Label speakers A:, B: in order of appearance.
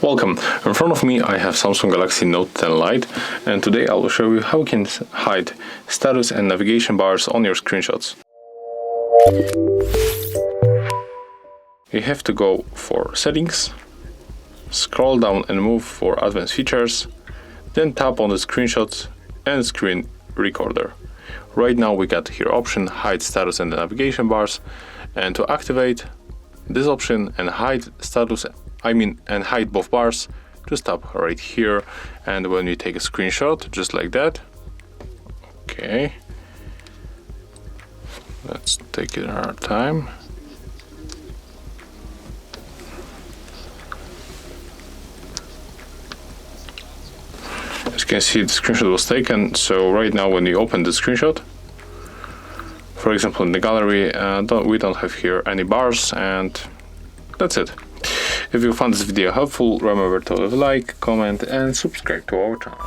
A: Welcome. In front of me I have Samsung Galaxy Note 10 Lite, and today I will show you how you can hide status and navigation bars on your screenshots. You have to go for Settings, scroll down and move for Advanced Features, then tap on the Screenshots and Screen Recorder. Right now we got here option Hide Status and Navigation Bars, and to activate this option and hide status and hide both bars, just tap right here, and when you take a screenshot just like that, okay, let's take it our time. As you can see, the screenshot was taken. So right now when you open the screenshot, for example in the gallery, we don't have here any bars, and that's it. If you found this video helpful, remember to leave a like, comment and subscribe to our channel.